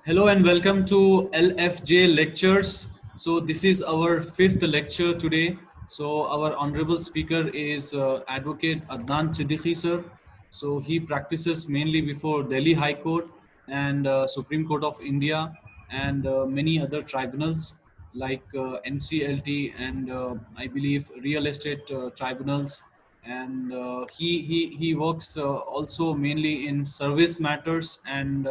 Hello and welcome to LFJ Lectures. So this is our fifth lecture today. So our honorable speaker is Advocate Adnan Siddiqui sir. So he practices mainly before Delhi High Court and Supreme Court of India and many other tribunals like NCLT and I believe real estate tribunals. And he works also mainly in service matters and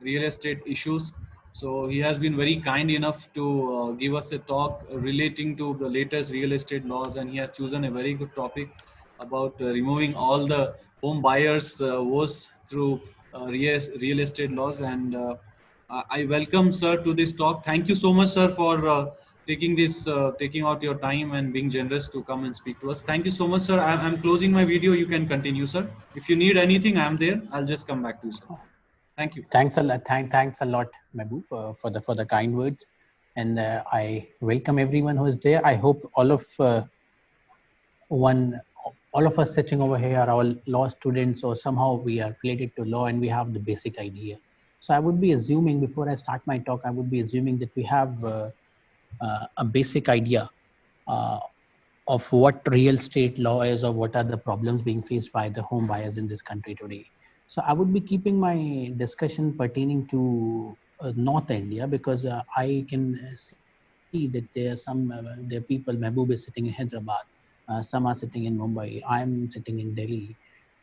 real estate issues. So he has been very kind enough to give us a talk relating to the latest real estate laws, and he has chosen a very good topic about removing all the home buyers woes through real estate laws. And I welcome sir to this talk. Thank you so much, sir, for taking out your time and being generous to come and speak to us. Thank you so much, sir. I'm closing my video. You can continue, sir. If you need anything, I'm there. I'll just come back to you, sir. Thank you. Thanks a lot. Thanks a lot, Mehboob, for the kind words, and I welcome everyone who is there. I hope one all of us sitting over here are all law students, or somehow we are related to law and we have the basic idea. So I would be assuming, before I start my talk, I would be assuming that we have a basic idea uh, of what real estate law is, or what are the problems being faced by the home buyers in this country today. So I would be keeping my discussion pertaining to North India, because I can see that there are people. Mehboob is sitting in Hyderabad, some are sitting in Mumbai. I'm sitting in Delhi.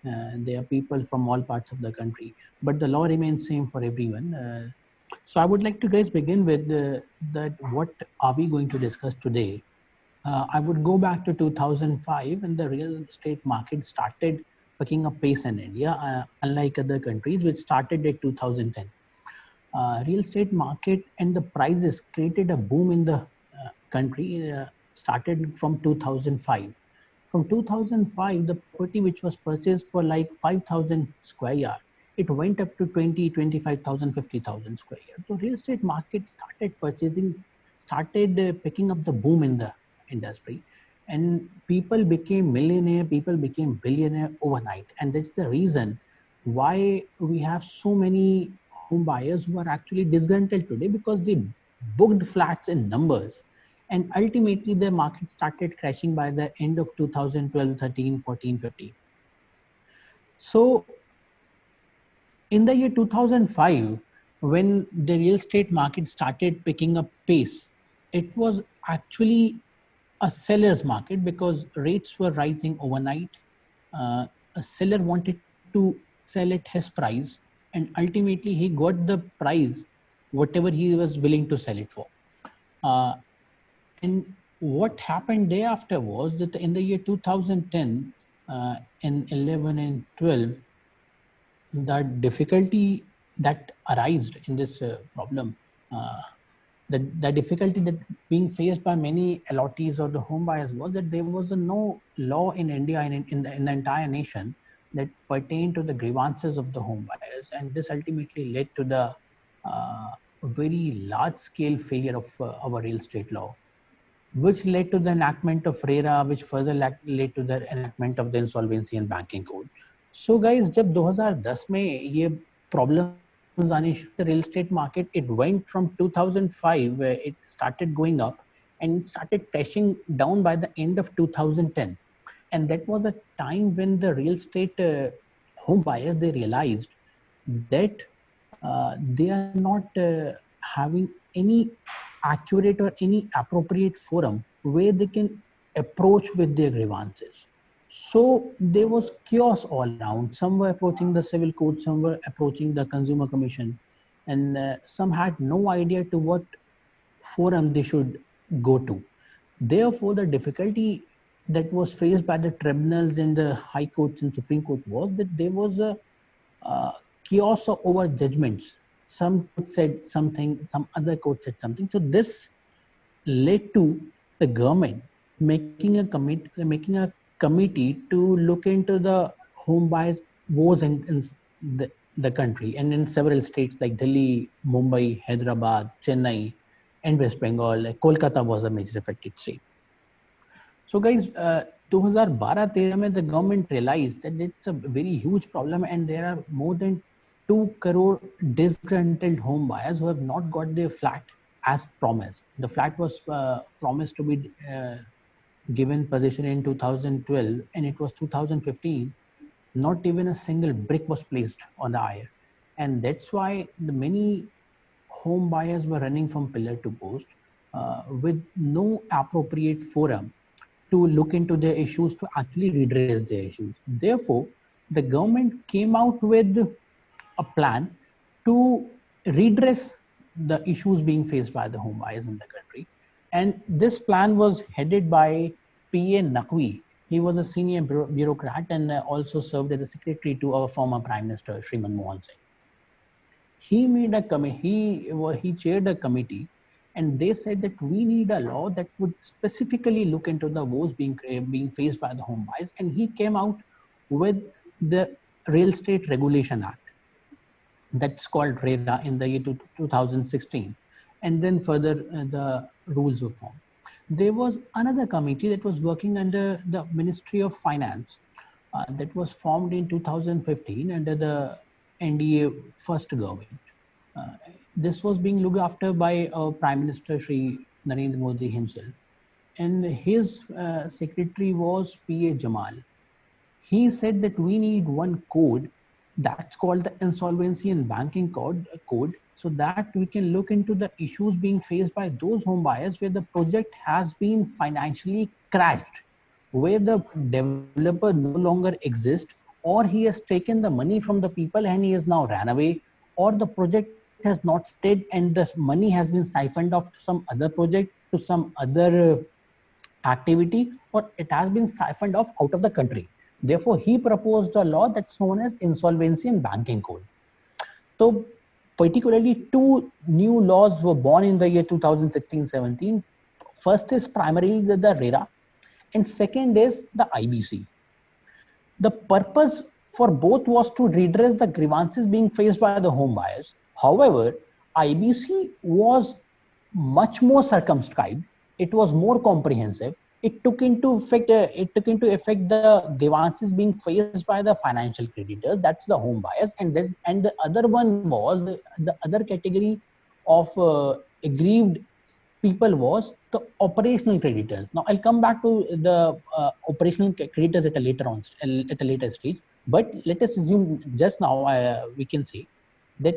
There are people from all parts of the country, but the law remains same for everyone. So I would like to guys begin with that. What are we going to discuss today? I would go back to 2005 when the real estate market started picking up pace in India, unlike other countries, which started at 2010. Real estate market and the prices created a boom in the country. Started from 2005. From 2005, the property which was purchased for like 5,000 square yard, it went up to 20, 25,000, 50,000 square yard. So real estate market started picking up the boom in the industry, and people became millionaire, people became billionaire overnight. And that's the reason why we have so many home buyers who are actually disgruntled today, because they booked flats in numbers, and ultimately the market started crashing by the end of 2012, 13, 14, 15. So in the year 2005, when the real estate market started picking up pace, it was actually a seller's market, because rates were rising overnight. A seller wanted to sell at his price, and ultimately he got the price whatever he was willing to sell it for. Uh, and what happened thereafter was that in the year 2010, in 11 and 12, the difficulty that arose in this problem, uh, the difficulty that being faced by many allottees or the home buyers, was that there was no law in India and in the entire nation that pertained to the grievances of the home buyers, and this ultimately led to the very large scale failure of our real estate law, which led to the enactment of RERA, which further led to the enactment of the Insolvency and Banking Code. So guys, जब 2010 में ये problems आने शुरू हुए, the real estate market, it went from 2005 where it started going up, and it started crashing down by the end of 2010. And that was a time when the real estate home buyers, they realized that they are not having any accurate or any appropriate forum where they can approach with their grievances. So there was chaos all around. Some were approaching the civil court, some were approaching the consumer commission, and some had no idea to what forum they should go to. Therefore, the difficulty that was faced by the tribunals and the high courts and Supreme Court was that there was a uh, chaos over judgments. Some court said something, some other court said something. So this led to the government making a committee to look into the home buyers woes in the country, and in several states like Delhi, Mumbai, Hyderabad, Chennai, and West Bengal. Like Kolkata was a major affected state. So guys, 2012-13 में the government realized that it's a very huge problem, and there are more than 2 crore disgruntled home buyers who have not got their flat as promised. The flat was promised to be given possession in 2012, and it was 2015. Not even a single brick was placed on the IR. And that's why the many home buyers were running from pillar to post with no appropriate forum to look into their issues to actually redress their issues. Therefore, the government came out with a plan to redress the issues being faced by the home buyers in the country. And this plan was headed by P.A. Naqvi. He was a senior bureaucrat and also served as a secretary to our former Prime Minister, Shri Manmohan Singh. He made a committee, he chaired a committee, and they said that we need a law that would specifically look into the woes being faced by the home buyers. And he came out with the Real Estate Regulation Act, that's called RERA, in the year 2016. And then further, the rules were formed. There was another committee that was working under the Ministry of Finance that was formed in 2015 under the NDA first government. Uh, this was being looked after by Prime Minister Shri Narendra Modi himself. And his secretary was P.A. Jamal. He said that we need one code that's called the Insolvency and Banking Code, so that we can look into the issues being faced by those home buyers where the project has been financially crashed, where the developer no longer exists, or he has taken the money from the people and he has now ran away, or the project has not stayed and the money has been siphoned off to some other project, to some other activity, or it has been siphoned off out of the country. Therefore, he proposed a law that's known as Insolvency and Banking Code. So, particularly two new laws were born in the year 2016-17. First is primarily the RERA, and second is the IBC. The purpose for both was to redress the grievances being faced by the home buyers. However, IBC was much more circumscribed. It was more comprehensive. It took into effect the grievances being faced by the financial creditors. That's the home buyers, and the other one was the other category of aggrieved people was the operational creditors. Now I'll come back to the operational creditors at a later stage. But let us assume just now we can say that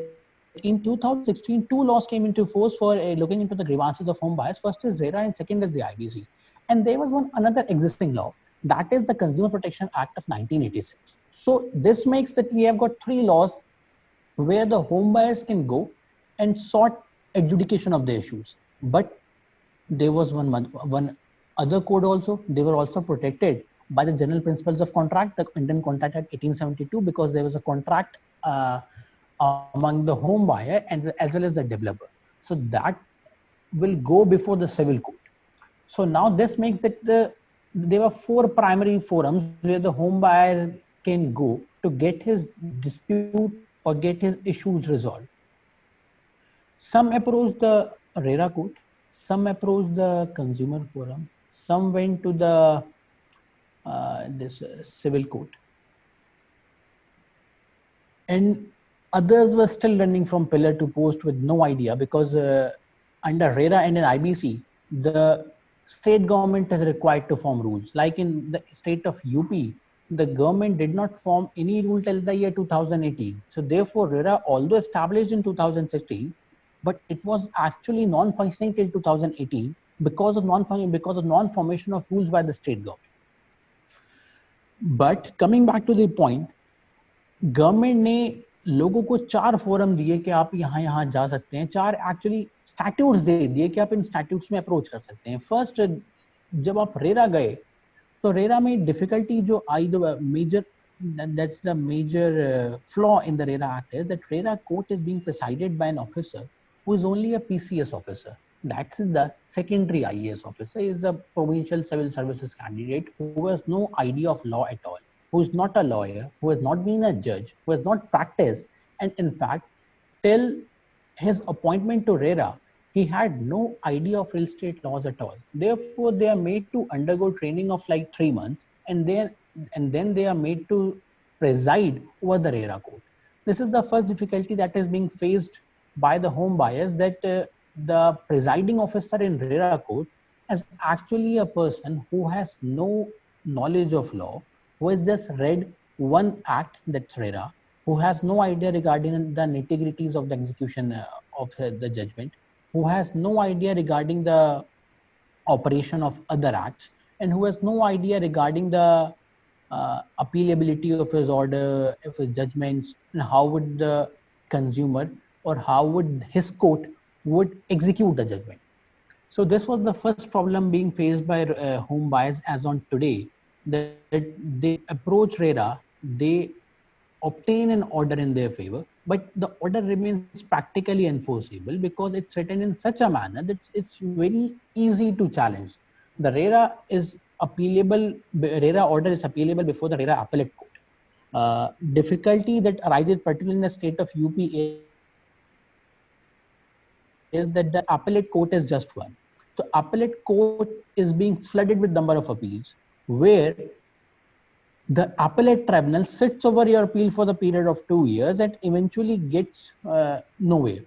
in 2016 two laws came into force for looking into the grievances of home buyers. First is RERA and second is the IBC. And there was one another existing law, that is the Consumer Protection Act of 1986. So this makes that we have got three laws where the home buyers can go and sort adjudication of the issues. But there was one other code also. They were also protected by the general principles of contract, the Indian Contract Act 1872, because there was a contract among the home buyer and as well as the developer. So that will go before the civil court. So now this makes that there were four primary forums where the home buyer can go to get his dispute or get his issues resolved. Some approached the RERA court, some approached the consumer forum, some went to the this civil court, and others were still running from pillar to post with no idea, because under RERA and in IBC, the state government is required to form rules. Like in the state of UP, the government did not form any rule till the year 2018. So therefore, RERA, although established in 2016, but it was actually non-functioning till 2018 because of non-formation of rules by the state government. But coming back to the point, government ने लोगों को चार forum दिए कि आप यहाँ जा सकते हैं, चार एक्चुअली स्टैट्यूट्स दे दिए कि आप इन स्टैट्यूट्स में अप्रोच कर सकते हैं. फर्स्ट, जब आप रेरा गए तो रेरा में डिफिकल्टी जो आई, the major that's the major flaw in the RERA Act is that RERA court is being presided by an officer who is only a PCS officer. That's the secondary IAS officer. He is a provincial civil services candidate who has no idea of law at all, who is not a lawyer, who has not been a judge, who has not practiced, and in fact, till his appointment to RERA, he had no idea of real estate laws at all. Therefore, they are made to undergo training of like 3 months, and then they are made to preside over the RERA code. This is the first difficulty that is being faced by the home buyers, that the presiding officer in RERA court is actually a person who has no knowledge of law, who has just read one act, that's RERA, who has no idea regarding the nitty-gritties of the execution of the judgment, who has no idea regarding the operation of other acts, and who has no idea regarding the appealability of his order, of his judgments, and how would the consumer or how would his court would execute the judgment. So this was the first problem being faced by home buyers as on today, that they approach RERA, they obtain an order in their favor, but the order remains practically enforceable because it's written in such a manner that it's very easy to challenge. The RERA is appealable, RERA order is appealable before the RERA appellate court. Difficulty that arises particularly in the state of UP is that the appellate court is just one. The appellate court is being flooded with number of appeals, where the appellate tribunal sits over your appeal for the period of 2 years and eventually gets nowhere.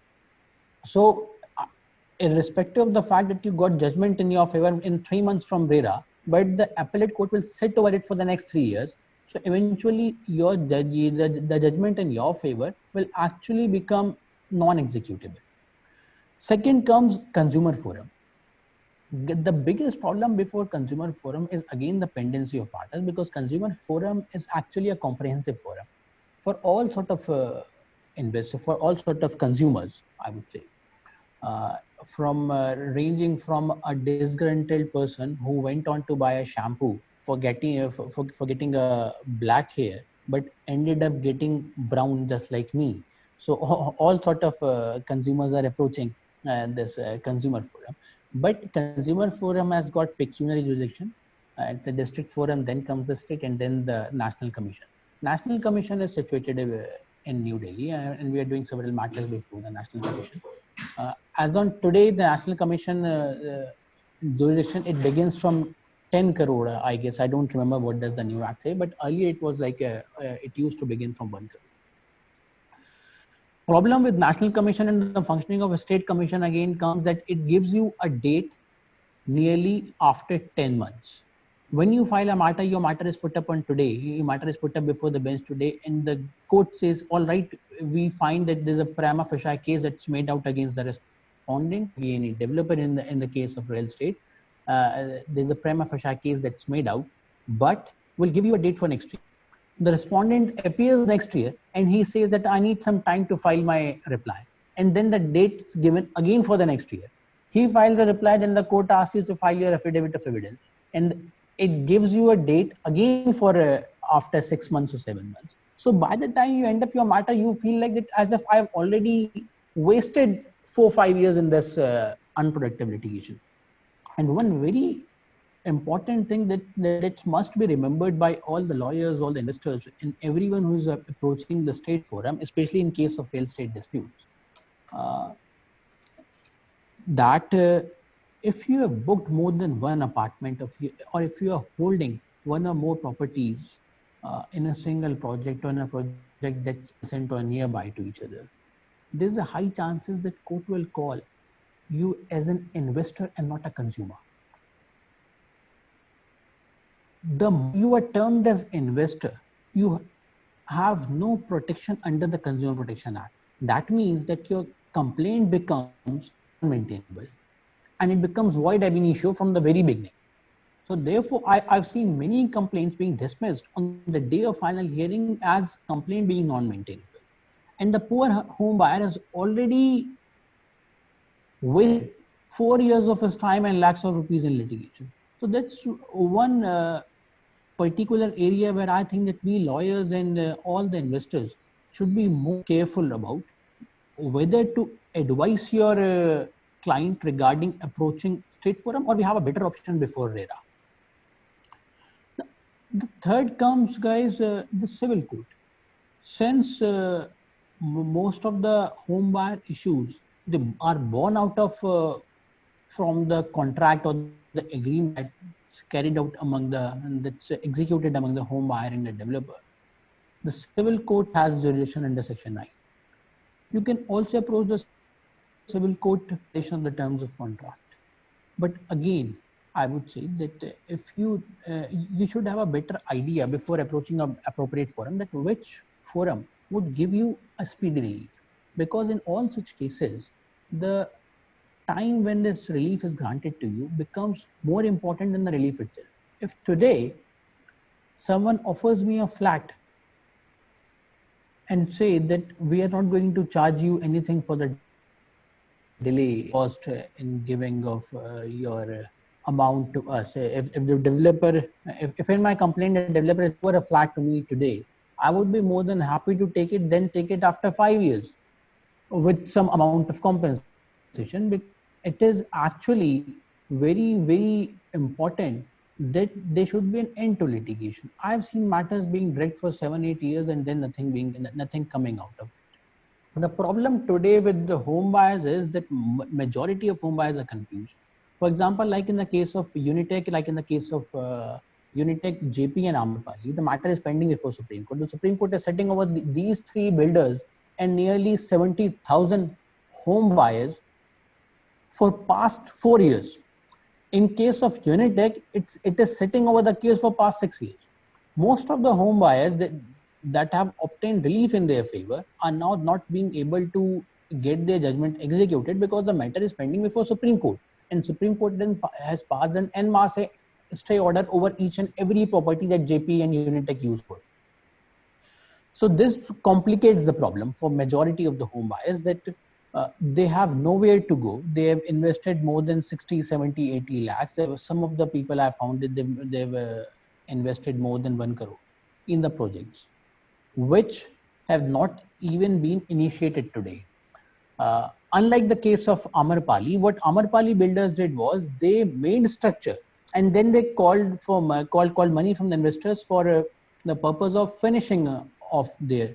So, irrespective of the fact that you got judgment in your favor in 3 months from RERA, but the appellate court will sit over it for the next 3 years. So eventually, your the judgment in your favor will actually become non-executable. Second comes consumer forum. The biggest problem before consumer forum is again the pendency of matters, because consumer forum is actually a comprehensive forum for all sort of investors, for all sort of consumers, I would say. uh, from ranging from a disgruntled person who went on to buy a shampoo for getting for getting a black hair, but ended up getting brown just like me. So all sort of consumers are approaching this consumer forum. But consumer forum has got pecuniary jurisdiction. It's a district forum, then comes the state, and then the national commission. National commission is situated in New Delhi, and we are doing several matters before the national commission. As on today, the National Commission jurisdiction, it begins from 10 crore, I guess. I don't remember what does the new act say, but earlier it was like it used to begin from 1 crore. Problem with National Commission and the functioning of a state commission again comes that it gives you a date nearly after 10 months. When you file a matter, your matter is put up on today, your matter is put up before the bench today, and the court says, all right, we find that there's a prima facie case that's made out against the respondent, be any developer in the case of real estate. There's a prima facie case that's made out, but we'll give you a date for next year. The respondent appears next year and he says that I need some time to file my reply. And then the date's given again for the next year. He filed the reply, then the court asks you to file your affidavit of evidence. And it gives you a date again for after 6 months or 7 months. So by the time you end up your matter, you feel like that as if I've already wasted 4 or 5 years in this unproductive litigation. And one very important thing that must be remembered by all the lawyers, all the investors, and everyone who is approaching the state forum, especially in case of real estate disputes, uh, that if you have booked more than one apartment of you, or if you are holding one or more properties in a single project or in a project that's adjacent or nearby to each other, there's a high chances that court will call you as an investor and not a consumer. The you are termed as investor, you have no protection under the Consumer Protection Act. That means that your complaint becomes non-maintainable and it becomes void ab initio from the very beginning. So therefore, I've seen many complaints being dismissed on the day of final hearing as complaint being non-maintainable. And the poor home buyer has already wasted 4 years of his time and lakhs of rupees in litigation. So that's one particular area where I think that we lawyers and all the investors should be more careful about whether to advise your client regarding approaching state forum, or we have a better option before RERA. The third comes, guys, the civil court. Since most of the home buyer issues, they are born out of from the contract or the agreement that's carried out among the that's executed among the home buyer and the developer. The civil court has jurisdiction under Section 9. You can also approach the civil court for violation of the terms of contract. But again, I would say that if you should have a better idea before approaching a appropriate forum, that which forum would give you a speedy relief, because in all such cases the time when this relief is granted to you becomes more important than the relief itself. If today someone offers me a flat and say that we are not going to charge you anything for the delay cost in giving of your amount to us. If the developer, if in my complaint the developer is over a flat to me today, I would be more than happy to take it, then take it after 5 years with some amount of compensation, because it is actually very important that there should be an end to litigation. I've seen matters being dragged for 7 8 years and then nothing coming out of it. The problem today with the home buyers is that majority of home buyers are confused. For example, like in the case of Unitech, like in the case of Unitech, JP and Amrapali, the matter is pending before Supreme Court. The Supreme Court is setting over these three builders and nearly 70,000 home buyers for past 4 years. In case of Unitech, it is sitting over the case for past 6 years. Most of the home buyers that have obtained relief in their favor are now not being able to get their judgment executed because the matter is pending before Supreme Court. And Supreme Court then has passed an en masse stay order over each and every property that JP and Unitech use for. So this complicates the problem for majority of the home buyers, that they have nowhere to go. They have invested more than 60, 70, 80 lakhs. Some of the people I found that they've invested more than 1 crore in the projects, which have not even been initiated today. Unlike the case of Amarpali, what Amarpali builders did was they made structure and then they called money from the investors for the purpose of finishing of their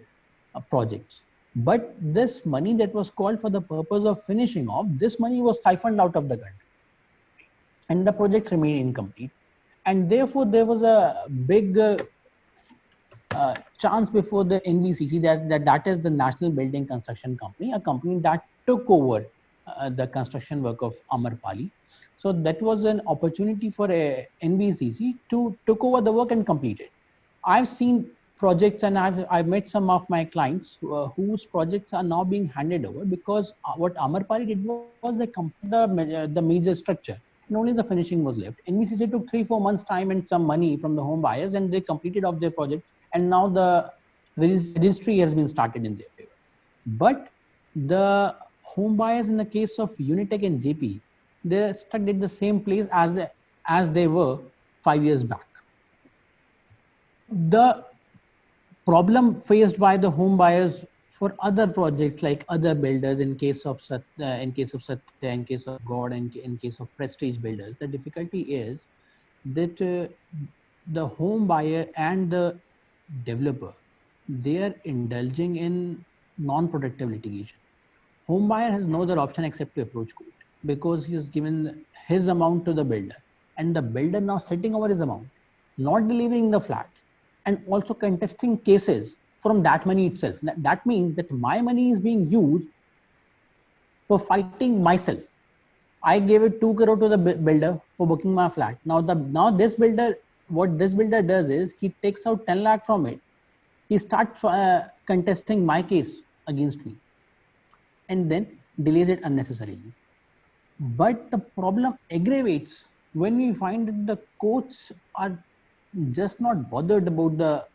projects. But this money that was called for the purpose of finishing off, this money was siphoned out of the country and the projects remained incomplete. And therefore, there was a big chance before the NBCC, that is the National Building Construction Company, a company that took over the construction work of Amarpali. So that was an opportunity for a NBCC to took over the work and complete it. I've seen projects and I've met some of my clients whose projects are now being handed over because what Amarpali did was they completed the major structure and only the finishing was left. NBCC took 3-4 months time and some money from the home buyers and they completed off their projects, and now the registry has been started in their favor. But the home buyers in the case of Unitech and JP, they're stuck at the same place as they were 5 years back. The problem faced by the home buyers for other projects like other builders, in case of Satya, in case of God, and in case of Prestige builders, the difficulty is that the home buyer and the developer, they are indulging in non-productive litigation. Home buyer has no other option except to approach court because he has given his amount to the builder, and the builder now sitting over his amount, not delivering the flat, and also contesting cases from that money itself. That means that my money is being used for fighting myself. I gave it 2 crore to the builder for booking my flat. Now this builder, what this builder does is he takes out 10 lakh from it. He starts contesting my case against me and then delays it unnecessarily. But the problem aggravates when we find that the courts are just not bothered about the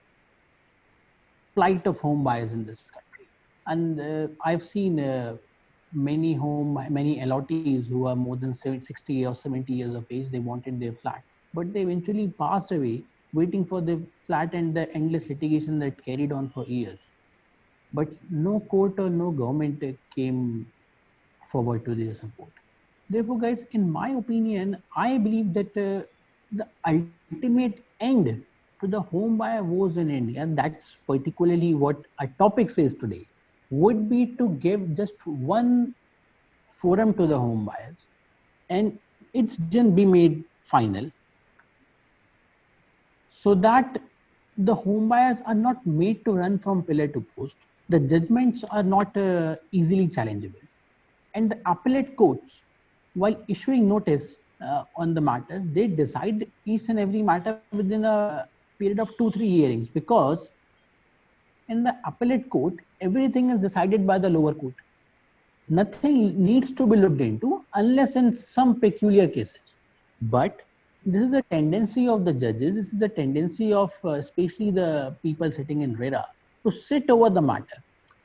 plight of home buyers in this country. And I've seen many allottees who are more than 60 or 70 years of age. They wanted their flat, but they eventually passed away waiting for the flat and the endless litigation that carried on for years. But no court or no government came forward to their support. Therefore, guys, in my opinion, I believe that the ultimate end to the home buyer woes in India, and that's particularly what our topic says today, would be to give just one forum to the home buyers and its decision be made final, so that the home buyers are not made to run from pillar to post. The judgments are not easily challengeable. And the appellate courts, while issuing notice on the matters, they decide each and every matter within a period of 2-3 hearings, because in the appellate court, everything is decided by the lower court. Nothing needs to be looked into unless in some peculiar cases. But this is a tendency of the judges, this is a tendency of especially the people sitting in RERA to sit over the matter,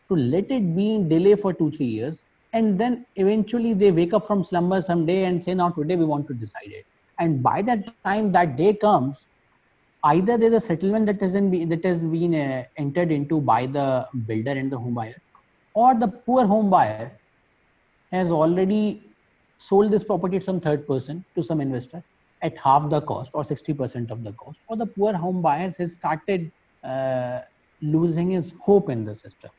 to let it be in delay for 2-3 years, and then eventually they wake up from slumber someday and say, now today we want to decide it. And by that time that day comes, either there's a settlement that has been entered into by the builder and the home buyer, or the poor home buyer has already sold this property to some third person, to some investor at half the cost or 60% of the cost, or the poor home buyer has started uh, losing his hope in the system.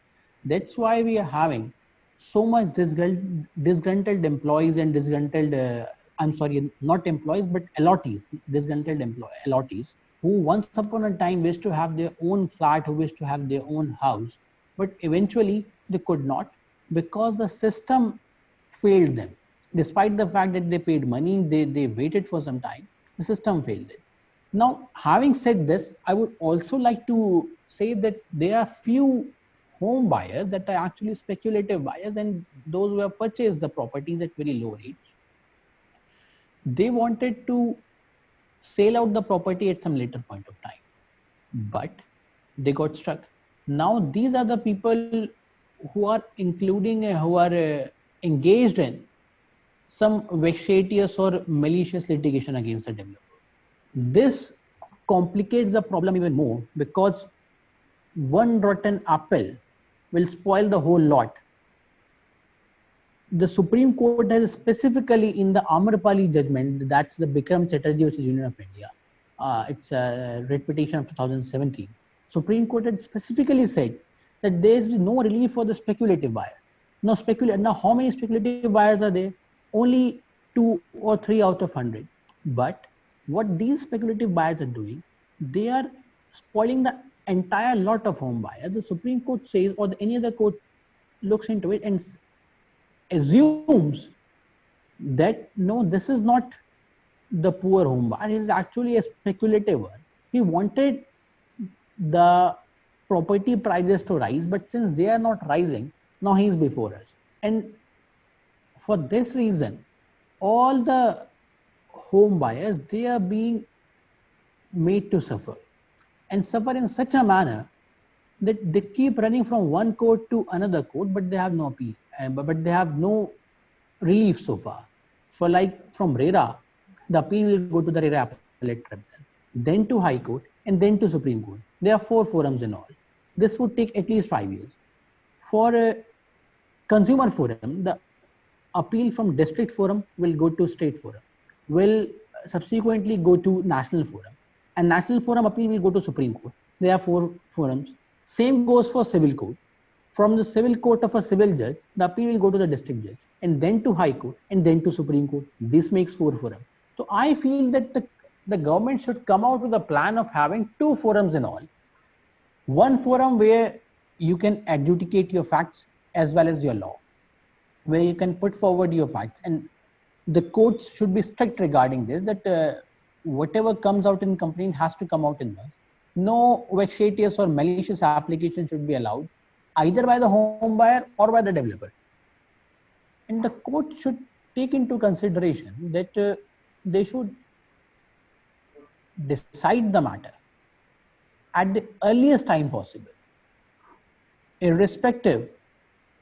That's why we are having so much disgruntled employees and disgruntled, I'm sorry, not employees, but allottees, disgruntled allottees, who once upon a time wished to have their own flat, who wished to have their own house, but eventually they could not, because the system failed them. Despite the fact that they paid money, they waited for some time, the system failed it. Now, having said this, I would also like to say that there are few home buyers that are actually speculative buyers, and those who have purchased the properties at very low rates. They wanted to sell out the property at some later point of time, but they got stuck. Now, these are the people who are including, who are engaged in some vexatious or malicious litigation against the developer. This complicates the problem even more, because one rotten apple will spoil the whole lot. The Supreme Court has specifically in the Amrapali judgment, that's the Bikram Chatterjee versus Union of India, it's a writ petition of 2017. Supreme Court had specifically said that there is no relief for the speculative buyer. Now, how many speculative buyers are there? Only 2 or 3 out of 100. But what these speculative buyers are doing, they are spoiling the entire lot of home buyers. The Supreme Court says, or any other court looks into it and assumes that no, this is not the poor home buyer, he is actually a speculative one. He wanted the property prices to rise, but since they are not rising, now he is before us. And for this reason, all the home buyers, they are being made to suffer, and suffer in such a manner that they keep running from one court to another court, but they have no appeal, but they have no relief so far. For like from RERA, the appeal will go to the RERA appellate tribunal, then to High Court, and then to Supreme Court. There are 4 forums in all. This would take at least 5 years. For a consumer forum, the appeal from district forum will go to state forum, will subsequently go to national forum, and national forum appeal will go to Supreme Court. There are 4 forums. Same goes for civil court. From the civil court of a civil judge, the appeal will go to the district judge, and then to High Court, and then to Supreme Court. This makes 4 forums. So I feel that the government should come out with a plan of having 2 forums in all. One forum where you can adjudicate your facts as well as your law, where you can put forward your facts, and the courts should be strict regarding this, that whatever comes out in complaint has to come out in one. No vexatious or malicious application should be allowed, either by the home buyer or by the developer. And the court should take into consideration that they should decide the matter at the earliest time possible, irrespective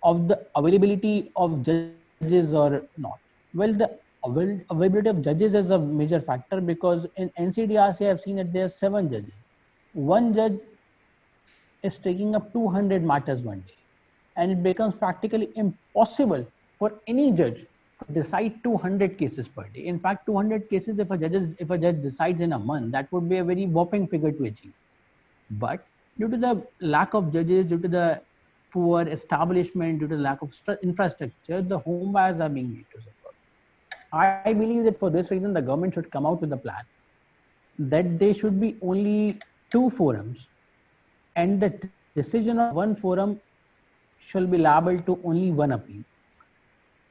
of the availability of judges or not. Well, the availability of judges is a major factor, because in NCDRC I have seen that there are 7 judges. One judge is taking up 200 matters one day, and it becomes practically impossible for any judge to decide 200 cases per day. In fact, 200 cases, if a judge decides in a month, that would be a very whopping figure to achieve. But due to the lack of judges, due to the poor establishment, due to the lack of infrastructure, the home buyers are being made to suffer. I believe that for this reason, the government should come out with a plan that they should be only two forums, and the decision of one forum shall be liable to only one appeal,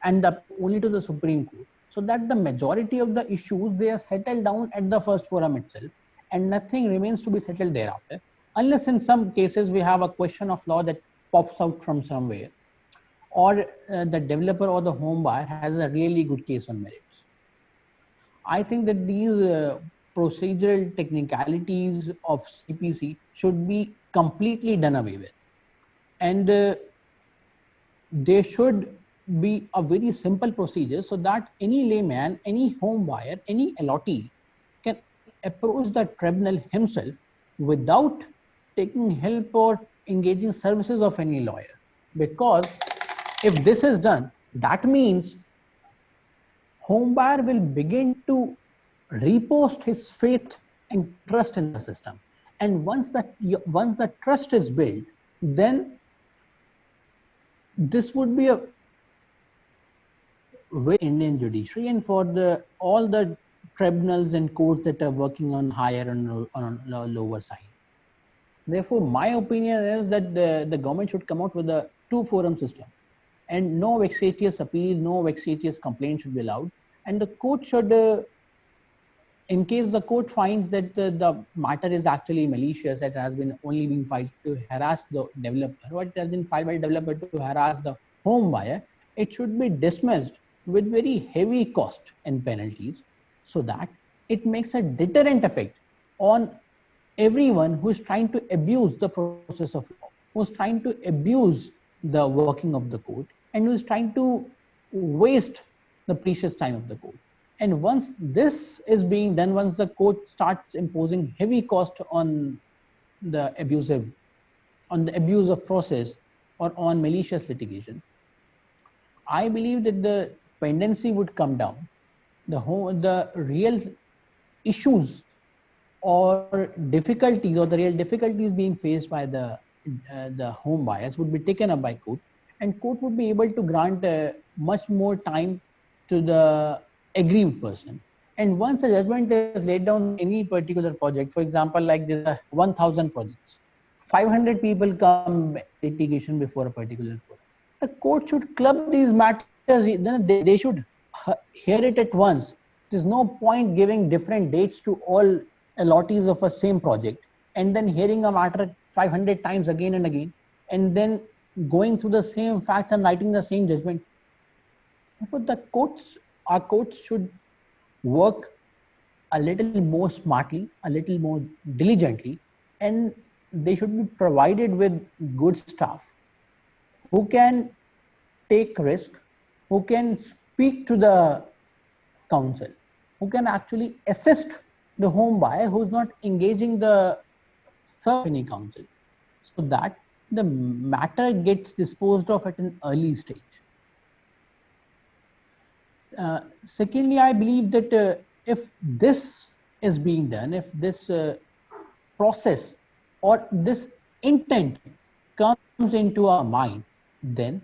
and the appeal only to the Supreme Court, so that the majority of the issues they are settled down at the first forum itself, and nothing remains to be settled thereafter, unless in some cases we have a question of law that pops out from somewhere, or the developer or the home buyer has a really good case on merits. I think that these procedural technicalities of CPC should be completely done away with, and there should be a very simple procedure so that any layman, any home buyer, any allottee can approach the tribunal himself without taking help or engaging services of any lawyer. Because if this is done, that means home buyer will begin to repost his faith and trust in the system. And once the trust is built, then this would be a way Indian judiciary and for the all the tribunals and courts that are working on higher and on a lower side. Therefore, my opinion is that the government should come out with a two forum system, and no vexatious appeal, no vexatious complaint should be allowed, and the court should. In case the court finds that the matter is actually malicious, it has been only been filed to harass the developer, or it has been filed by the developer to harass the home buyer, it should be dismissed with very heavy cost and penalties, so that it makes a deterrent effect on everyone who is trying to abuse the process of law, who is trying to abuse the working of the court, and who is trying to waste the precious time of the court. And once this is being done, once the court starts imposing heavy cost on the abusive, on the abuse of process or on malicious litigation, I believe that the pendency would come down. The real issues or difficulties or the real difficulties being faced by the home buyers would be taken up by court, and court would be able to grant much more time to the aggrieved person. And once a judgment is laid down on any particular project, for example, like there are 1,000 projects, 500 people come litigation before a particular court. The court should club these matters. They should hear it at once. There's no point giving different dates to all allottees of a same project and then hearing a matter 500 times again and again, and then going through the same facts and writing the same judgment. Therefore, our courts should work a little more smartly, a little more diligently, and they should be provided with good staff who can take risk, who can speak to the counsel, who can actually assist the home buyer who is not engaging the serve any counsel, so that the matter gets disposed of at an early stage. Secondly, I believe that if this is being done, if this process or this intent comes into our mind, then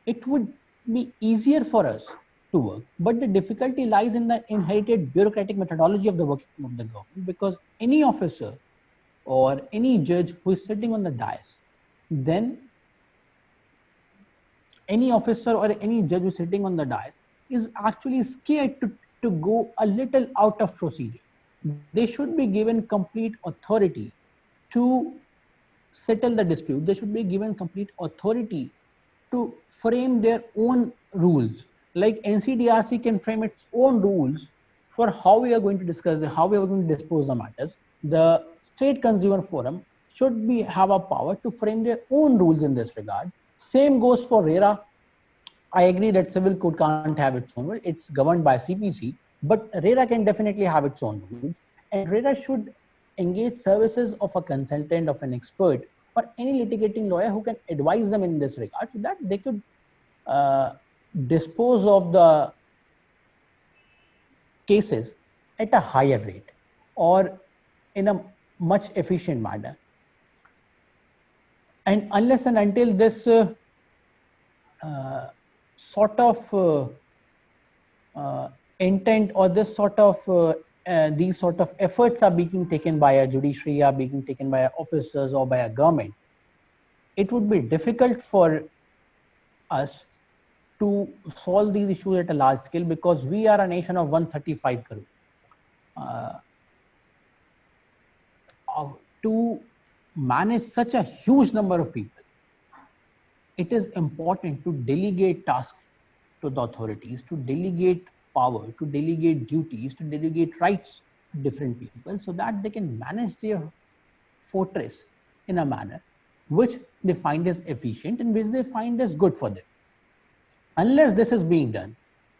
it would be easier for us to work. But the difficulty lies in the inherited bureaucratic methodology of the working of the government, because any officer or any judge who is sitting on the dais, then any officer or any judge who is sitting on the dais is actually scared to go a little out of procedure. They should be given complete authority to settle the dispute. They should be given complete authority to frame their own rules. Like NCDRC can frame its own rules for how we are going to discuss, how we are going to dispose the matters. The State Consumer Forum should have a power to frame their own rules in this regard. Same goes for RERA. I agree that civil code can't have its own rule. It's governed by CPC, but RERA can definitely have its own rules. And RERA should engage services of a consultant, of an expert, or any litigating lawyer who can advise them in this regard, so that they could dispose of the cases at a higher rate or in a much efficient manner. And unless and until this sort of intent or this sort of these sort of efforts are being taken by a judiciary, are being taken by officers or by a government, it would be difficult for us to solve these issues at a large scale because we are a nation of 135 crore. Uh, to manage such a huge number of people, it is important to delegate tasks to the authorities, to delegate power, to delegate duties, to delegate rights to different people so that they can manage their fortress in a manner which they find is efficient and which they find is good for them. Unless this is being done,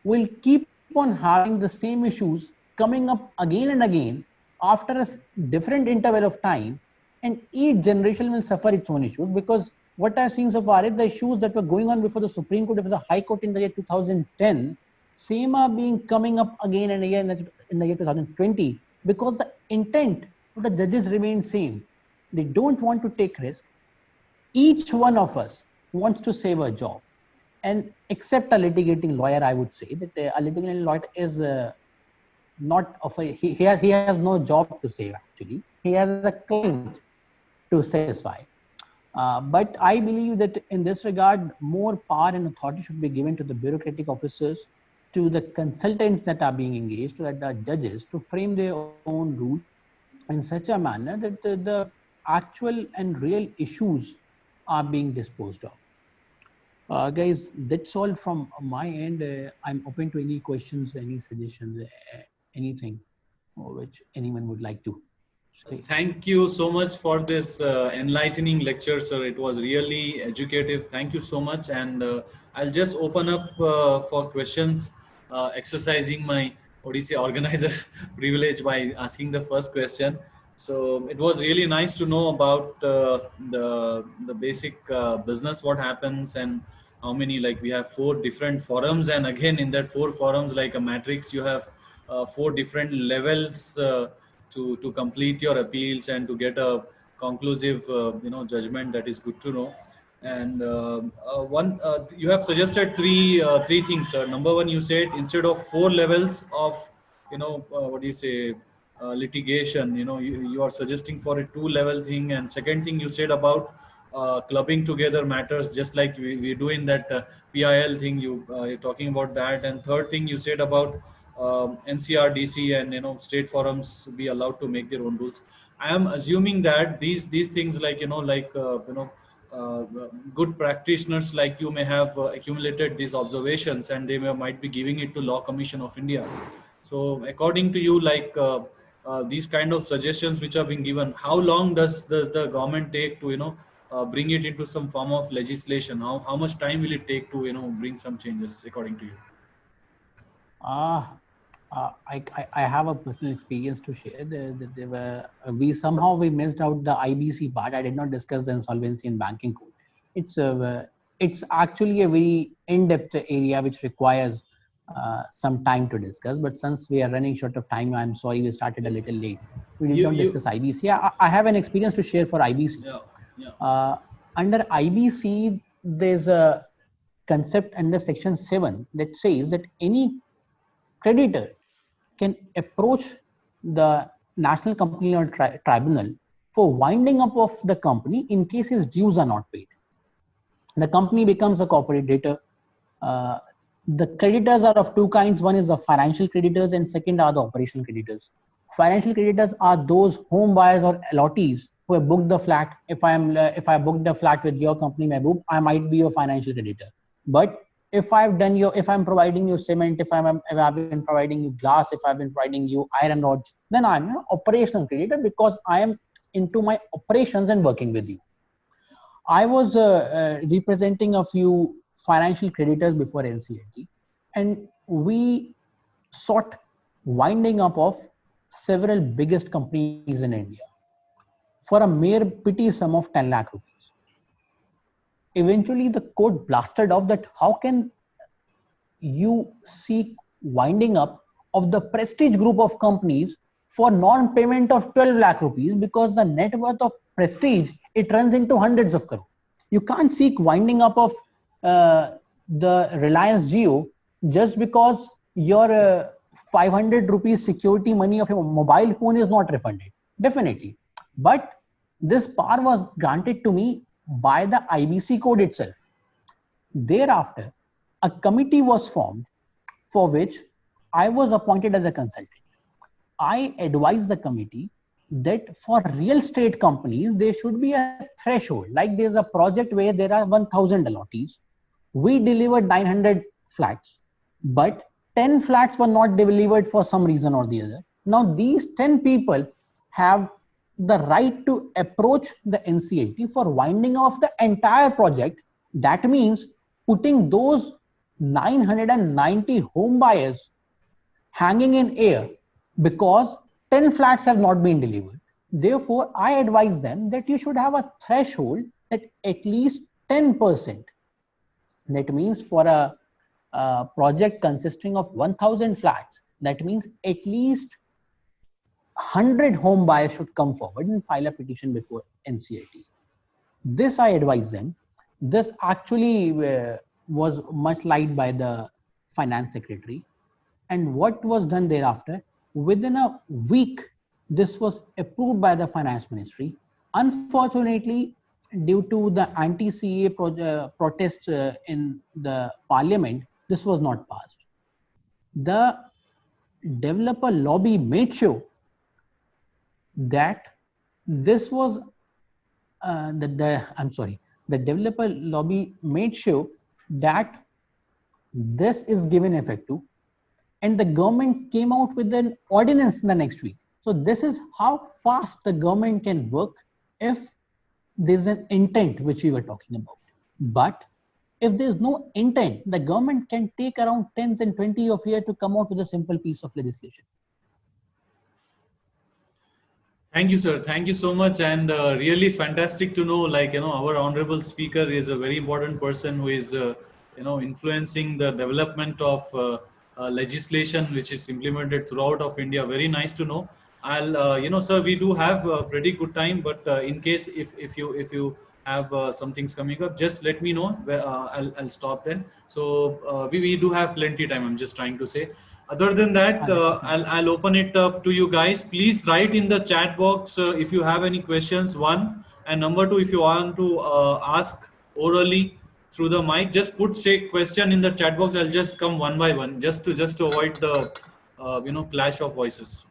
we'll keep on having the same issues coming up again and again after a different interval of time, and each generation will suffer its own issues because what I've seen so far is the issues that were going on before the Supreme Court, before the High Court in the year 2010, same are being coming up again and again in the year 2020 because the intent of the judges remains same. They don't want to take risk. Each one of us wants to save a job. And except a litigating lawyer, I would say that a litigating lawyer is not of a, he has no job to save actually. He has a client to satisfy. But I believe that in this regard, more power and authority should be given to the bureaucratic officers, to the consultants that are being engaged, to the judges to frame their own rules in such a manner that the actual and real issues are being disposed of. Guys, that's all from my end. I'm open to any questions, any suggestions, anything which anyone would like to say. Thank you so much for this enlightening lecture, sir. It was really educative. Thank you so much. And I'll just open up for questions, exercising my Odisha organizer privilege by asking the first question. So it was really nice to know about the basic business, what happens, and how many, like we have 4 different forums, and again in that 4 forums, like a matrix, you have 4 different levels to complete your appeals and to get a conclusive judgment. That is good to know. And one you have suggested three things, sir. Number one, you said instead of 4 levels of what do you say, litigation, you are suggesting for a 2 level thing. And second thing you said about clubbing together matters, just like we do in that PIL thing. You're talking about that. And third thing you said about NCRDC and state forums be allowed to make their own rules. I am assuming that these things, like uh, good practitioners like you may have accumulated these observations, and they might be giving it to Law Commission of India. So according to you, like these kind of suggestions which are being given, how long does the government take to bring it into some form of legislation? How much time will it take to bring some changes according to you? Ah, I have a personal experience to share. There were we somehow we missed out the IBC part. I did not discuss the insolvency and banking code. It's actually a very in-depth area which requires some time to discuss. But since we are running short of time, I'm sorry we started a little late. We did not discuss IBC. I have an experience to share for IBC. Under IBC, there's a concept under Section 7 that says that any creditor can approach the National Company Law Tribunal for winding up of the company in case his dues are not paid. The company becomes a corporate debtor. The creditors are of 2 kinds. One is the financial creditors, and second are the operational creditors. Financial creditors are those home buyers or allottees who have booked the flat. If I booked the flat with your company, Mehboob, I might be your financial creditor. But if I'm providing you cement, if I've been providing you glass, if I've been providing you iron rods, then I'm an operational creditor because I am into my operations and working with you. I was representing a few financial creditors before NCLT, and we sought winding up of several biggest companies in India for a mere petty sum of 10 lakh rupees. Eventually, the court blasted off that how can you seek winding up of the Prestige group of companies for non-payment of 12 lakh rupees, because the net worth of Prestige, it runs into hundreds of crores. You can't seek winding up of the Reliance Jio just because your 500 rupees security money of a mobile phone is not refunded, definitely. But this power was granted to me by the IBC code itself. Thereafter, a committee was formed for which I was appointed as a consultant. I advised the committee that for real estate companies, there should be a threshold. Like there's a project where there are 1,000 allottees. We delivered 900 flats, but 10 flats were not delivered for some reason or the other. Now, these 10 people have the right to approach the NCLT for winding off the entire project. That means putting those 990 home buyers hanging in air because 10 flats have not been delivered. Therefore, I advise them that you should have a threshold that at least 10%. That means for a project consisting of 1,000 flats, that means at least 100 home buyers should come forward and file a petition before NCLT. This I advise them. This actually was much liked by the finance secretary. And what was done thereafter? Within a week, this was approved by the finance ministry. Unfortunately, due to the anti-CA protests in the parliament, this was not passed. The developer lobby made sure that this was the developer lobby made sure that this is given effect to, and the government came out with an ordinance in the next week. So this is how fast the government can work if there's an intent, which we were talking about. But if there's no intent, the government can take around 10 and 20 of years to come out with a simple piece of legislation. Thank you, sir. Thank you so much, and really fantastic to know. Like our honorable speaker is a very important person who is influencing the development of legislation which is implemented throughout of India. Very nice to know. I'll sir, we do have pretty good time, but in case if you have some things coming up, just let me know. I'll stop then. So we do have plenty time. I'm just trying to say. Other than that, 100%. I'll open it up to you guys. Please write in the chat box if you have any questions. One, and number two, if you want to ask orally through the mic, just put say question in the chat box. I'll just come one by one, just to avoid the clash of voices.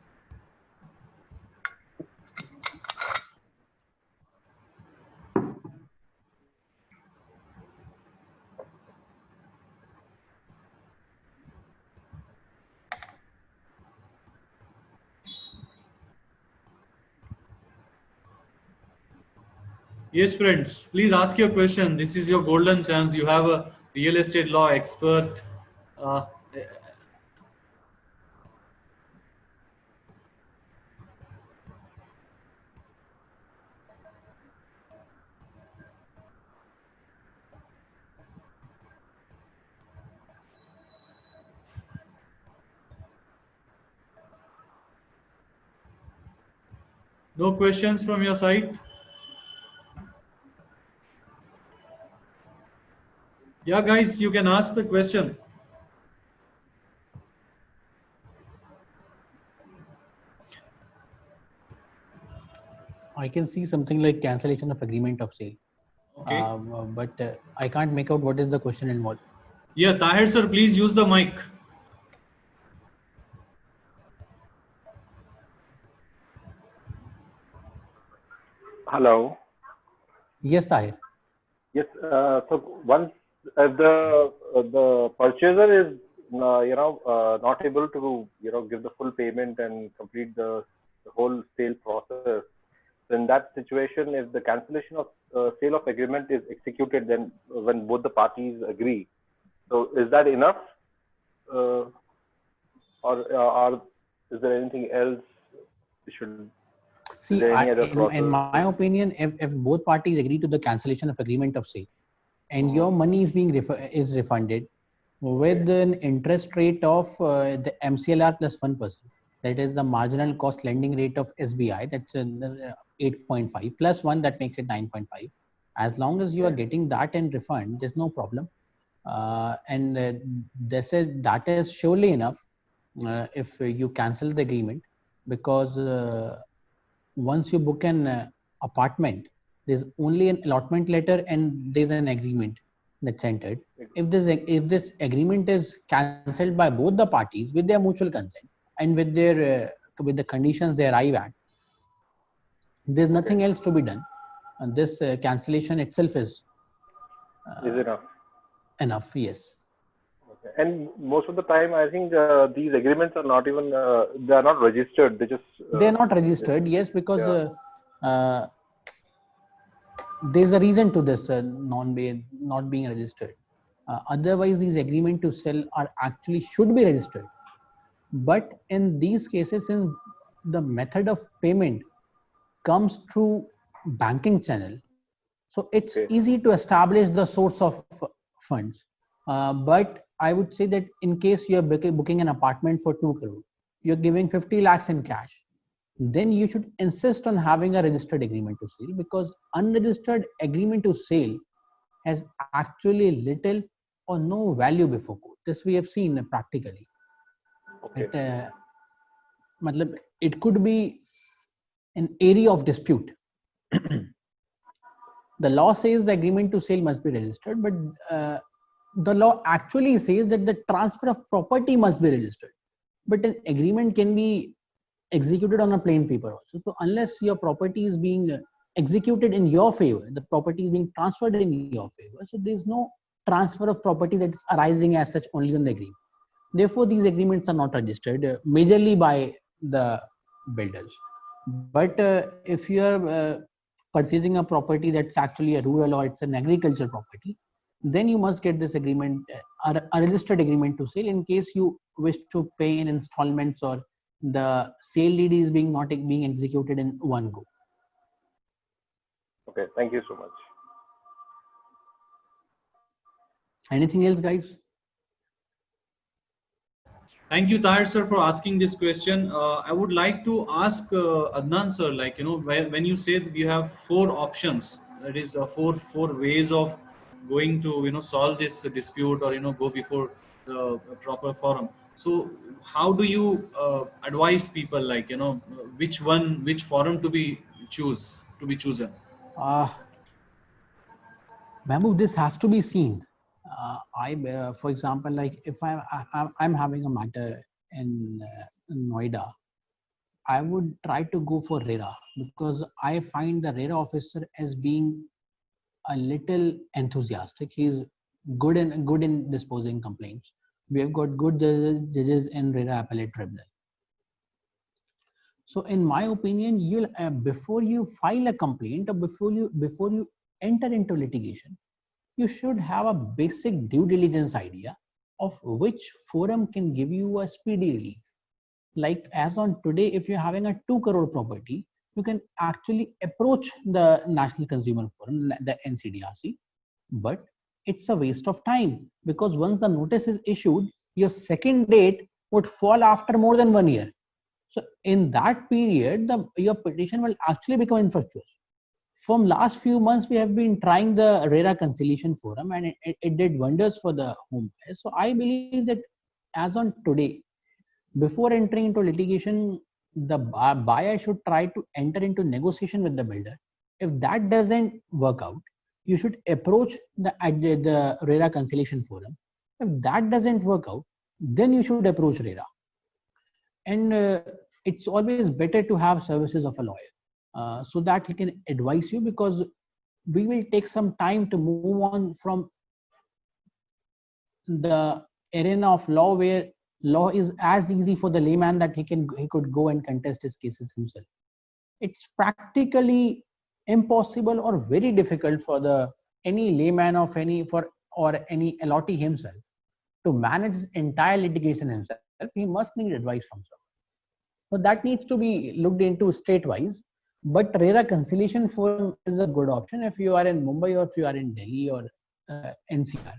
Yes, friends, please ask your question. This is your golden chance. You have a real estate law expert. Uh, no questions from your side? Yeah, guys, you can ask the question. I can see something like cancellation of agreement of sale, Okay. but I can't make out what is the question involved. Yeah, Tahir sir, please use the mic. Hello. Yes, Tahir. Yes. So once the purchaser is not able to give the full payment and complete the whole sale process, so in that situation, if the cancellation of sale of agreement is executed, then when both the parties agree, so is that enough, or is there anything else we should? Is See, there any other process? in my opinion, if both parties agree to the cancellation of agreement of sale, and your Mhm. money is being is refunded with an interest rate of the MCLR plus 1%. That is the marginal cost lending rate of SBI. That's 8.5 plus 1, that makes it 9.5. As long as you are Okay. getting that in refund, there's no problem. And that is surely enough. if you cancel the agreement, because once you book an apartment, there's only an allotment letter and there's an agreement that's entered. If this agreement is cancelled by both the parties with their mutual consent and with the conditions they arrive at, there's nothing else to be done, and this cancellation itself is enough. Enough. Yes. Okay. And most of the time, I think these agreements are not even they are not registered. They just They're not registered. Yes, because there's a reason to this not being registered. Otherwise, these agreement to sell are actually should be registered. But in these cases, since the method of payment comes through banking channel, so it's easy to establish the source of funds. But I would say that in case you're booking an apartment for 2 crore, you're giving 50 lakhs in cash, then you should insist on having a registered agreement to sale, because unregistered agreement to sale has actually little or no value before court. This we have seen practically. It could be an area of dispute. The law says the agreement to sale must be registered, but the law actually says that the transfer of property must be registered. But an agreement can be executed on a plain paper also. So unless your property is being executed in your favor, the property is being transferred in your favor. So there is no transfer of property that is arising as such only on the agreement. Therefore, these agreements are not registered majorly by the builders. But if you are purchasing a property that's actually a rural or it's an agricultural property, then you must get this agreement, a registered agreement to sale, in case you wish to pay in installments or the sale deed is not being executed in one go. Okay, thank you so much. Anything else, guys? Thank you, Tahir sir, for asking this question. I would like to ask Adnan sir, like, when you say that you have 4 options, that is four ways of going to solve this dispute or go before the proper forum. So how do you advise people, like which forum to be chosen? Mahmood, this has to be seen. For example, like if I'm having a matter in Noida, I would try to go for RERA, because I find the RERA officer as being a little enthusiastic. He's good in disposing complaints. We have got good judges in RERA appellate tribunal. So in my opinion, you'll before you file a complaint or before you enter into litigation, you should have a basic due diligence idea of which forum can give you a speedy relief. Like as on today, if you're having a 2 crore property, you can actually approach the National Consumer Forum, the NCDRC, but it's a waste of time, because once the notice is issued, your second date would fall after more than 1 year. So in that period, your petition will actually become infructuous. From last few months, we have been trying the RERA Conciliation Forum, and it did wonders for the home buyers. So I believe that as on today, before entering into litigation, the buyer should try to enter into negotiation with the builder. If that doesn't work out, you should approach the RERA Conciliation Forum. If that doesn't work out, then you should approach RERA. And it's always better to have services of a lawyer so that he can advise you, because we will take some time to move on from the arena of law where law is as easy for the layman that he could go and contest his cases himself. It's practically impossible or very difficult for any layman or any allottee himself to manage entire litigation himself. He must need advice from someone. So that needs to be looked into state-wise. But RERA Conciliation Forum is a good option if you are in Mumbai or if you are in Delhi or NCR.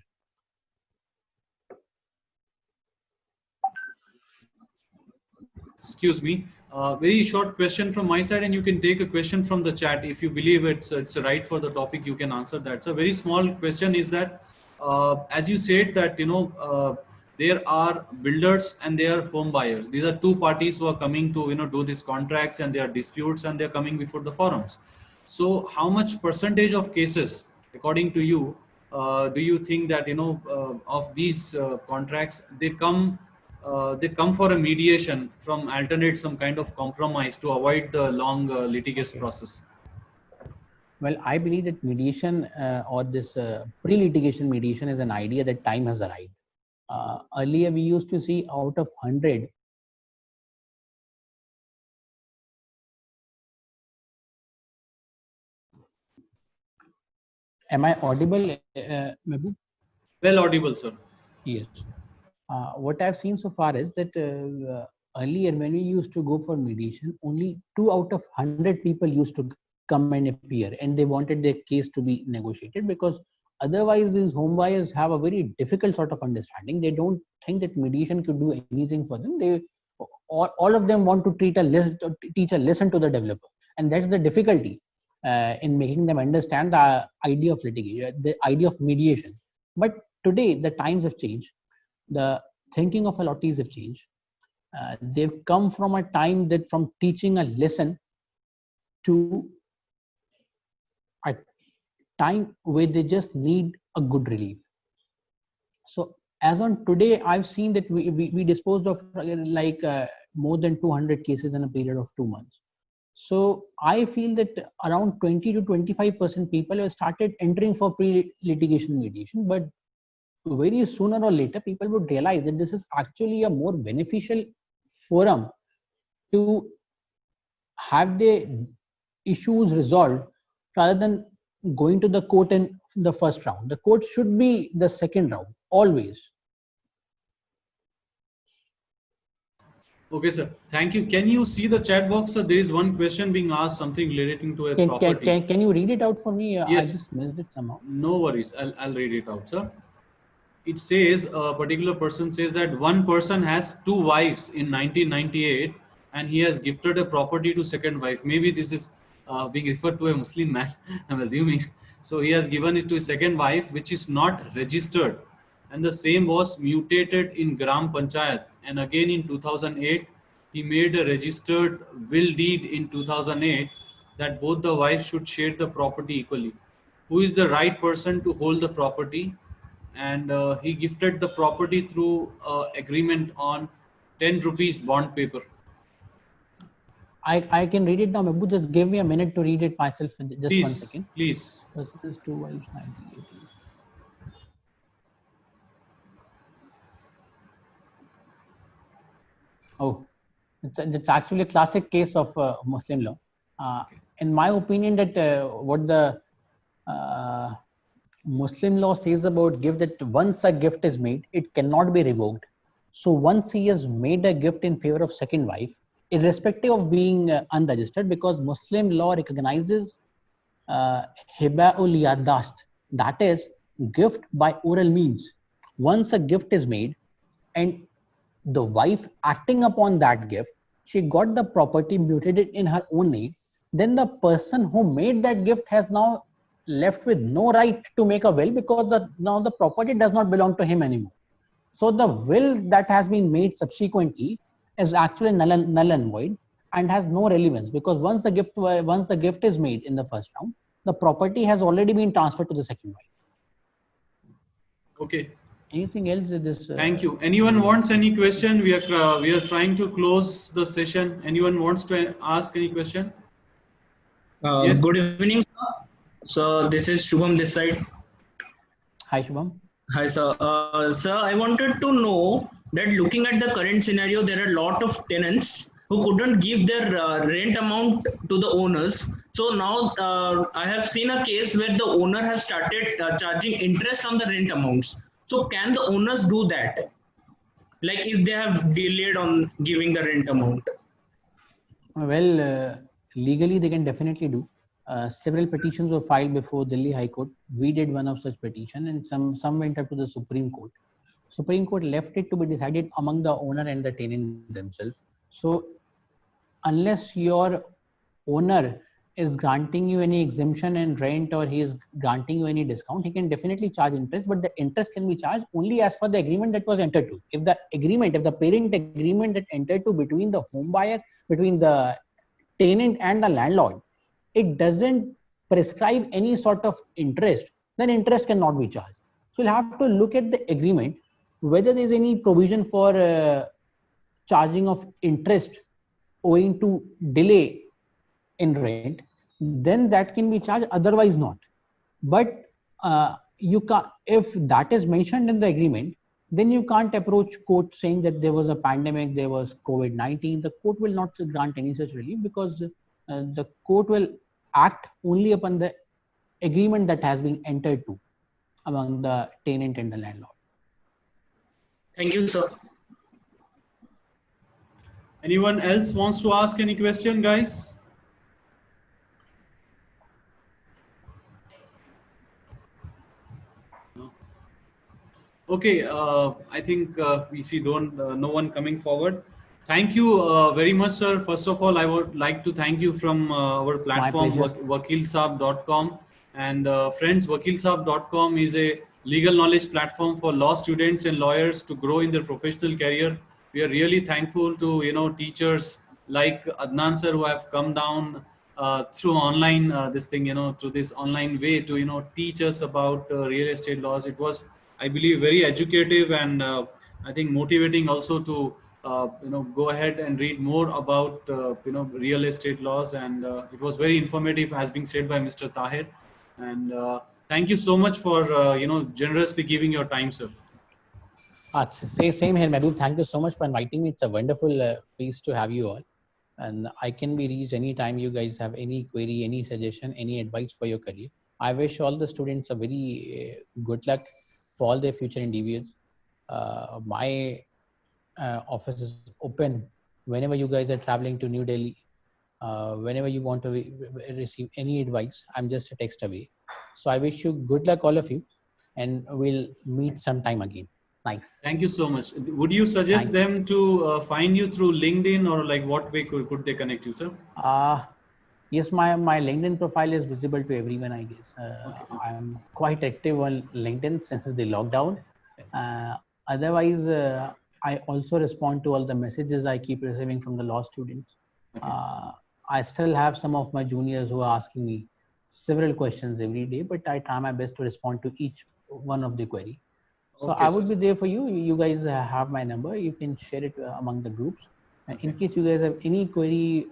Excuse me. Very short question from my side, and you can take a question from the chat if you believe it's right for the topic. You can answer that. So, very small question is that, as you said that there are builders and there are home buyers. These are two parties who are coming to do these contracts, and there are disputes and they're coming before the forums. So how much percentage of cases, according to you, do you think that of these contracts they come for a mediation from alternate some kind of compromise to avoid the long litigious Okay. process? Well, I believe that mediation or this pre-litigation mediation is an idea that time has arrived. Earlier, we used to see out of 100, am I audible, Mehboob? Well audible, sir. Yes. What I've seen so far is that earlier, when we used to go for mediation, only 2 out of 100 people used to come and appear, and they wanted their case to be negotiated, because otherwise these home buyers have a very difficult sort of understanding. They don't think that mediation could do anything for them. They all of them want to teach a lesson to the developer, and that's the difficulty in making them understand the idea of litigation, the idea of mediation. But today the times have changed, the thinking of allottees have changed. They've come from a time that from teaching a lesson to a time where they just need a good relief. So as on today, I've seen that we disposed of more than 200 cases in a period of 2 months. So I feel that around 20 to 25% people have started entering for pre-litigation mediation, but very sooner or later people would realize that this is actually a more beneficial forum to have their issues resolved rather than going to the court in the first round. The court should be the second round always. Okay, sir. Thank you. Can you see the chat box, sir? There is one question being asked, something relating to a property. Can you read it out for me? I Yes. just missed it somehow. No worries. I'll read it out, sir. It says a particular person says that one person has two wives in 1998, and he has gifted a property to second wife. Maybe this is being referred to a Muslim man, I'm assuming. So he has given it to his second wife, which is not registered, and the same was mutated in Gram Panchayat. And again in 2008, he made a registered will deed in 2008 that both the wives should share the property equally. Who is the right person to hold the property? And he gifted the property through agreement on 10 rupees bond paper. I can read it now. Mabu, just give me a minute to read it myself. Just Please, 1 second. please. This is 2 wives 1980. Oh, it's actually a classic case of Muslim law. In my opinion, that what the Muslim law says about gift, that once a gift is made, it cannot be revoked. So once he has made a gift in favor of second wife, irrespective of being unregistered, because Muslim law recognizes hiba'ul yadast, that is gift by oral means. Once a gift is made and the wife acting upon that gift, she got the property mutated in her own name, then the person who made that gift has now left with no right to make a will, because now the property does not belong to him anymore. So the will that has been made subsequently is actually null and void and has no relevance, because once the gift is made in the first round, the property has already been transferred to the second wife. Okay. Anything else in this? Thank you. Anyone wants any question? We are trying to close the session. Anyone wants to ask any question? Yes. Good evening, sir. So this is Shubham this side. Hi, Shubham. Hi, sir. Sir, I wanted to know that looking at the current scenario, there are a lot of tenants who couldn't give their rent amount to the owners. So now I have seen a case where the owner has started charging interest on the rent amounts. So can the owners do that? Like if they have delayed on giving the rent amount? Well, legally they can definitely do. Several petitions were filed before Delhi High Court. We did one of such petition, and some went up to the Supreme Court. Supreme Court left it to be decided among the owner and the tenant themselves. So unless your owner is granting you any exemption in rent or he is granting you any discount, he can definitely charge interest, but the interest can be charged only as per the agreement that was entered to. If the parent agreement that entered to between the home buyer, between the tenant and the landlord, it doesn't prescribe any sort of interest, then interest cannot be charged. So you'll have to look at the agreement, whether there's any provision for charging of interest owing to delay in rent, then that can be charged, otherwise not. But you can't, if that is mentioned in the agreement, then you can't approach court saying that there was a pandemic, there was COVID-19. The court will not grant any such relief, because the court will act only upon the agreement that has been entered to among the tenant and the landlord. Thank you, sir. Anyone else wants to ask any question, guys? No. Okay, I think we see no one coming forward. Thank you very much, sir. First of all, I would like to thank you from our platform, wakilsaab.com. And friends, wakilsaab.com is a legal knowledge platform for law students and lawyers to grow in their professional career. We are really thankful to teachers like Adnan sir, who have come down through online through this online way to teach us about real estate laws. It was, I believe, very educative and I think motivating also to go ahead and read more about real estate laws, and it was very informative, as being said by Mr. Tahir. And thank you so much for generously giving your time, sir. Same here, Mehboob. Thank you so much for inviting me. It's a wonderful place to have you all, and I can be reached anytime you guys have any query, any suggestion, any advice for your career. I wish all the students a very good luck for all their future endeavors. My office is open whenever you guys are traveling to New Delhi. Whenever you want to receive any advice, I'm just a text away. So I wish you good luck, all of you, and we'll meet sometime again. Nice. Thank you so much. Would you suggest them to find you through LinkedIn, or like what way could they connect you, sir? Yes, my LinkedIn profile is visible to everyone, I guess. Okay. I'm quite active on LinkedIn since the lockdown. Otherwise, I also respond to all the messages I keep receiving from the law students. Okay. I still have some of my juniors who are asking me several questions every day, but I try my best to respond to each one of the query. So okay, I would be there for you. You guys have my number. You can share it among the groups. Okay. In case you guys have any query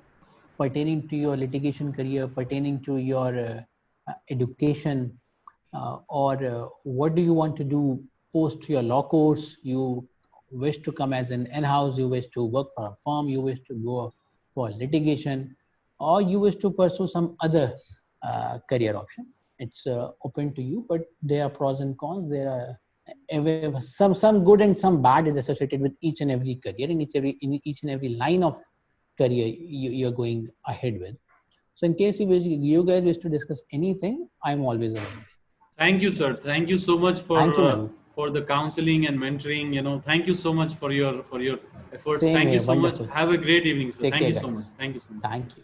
pertaining to your litigation career, pertaining to your education, or what do you want to do post your law course, you wish to come as an in-house, you wish to work for a firm, you wish to go for litigation, or you wish to pursue some other career option. It's open to you, but there are pros and cons. There are some good and some bad is associated with each and every career, in each and every line of career you're going ahead with. So in case you guys wish to discuss anything, I'm always available. Thank you, sir. Thank you so much for the counseling and mentoring. Thank you so much for your efforts. Thank you so much. Have a great evening, sir. Thank you so much. Thank you so much. Thank you.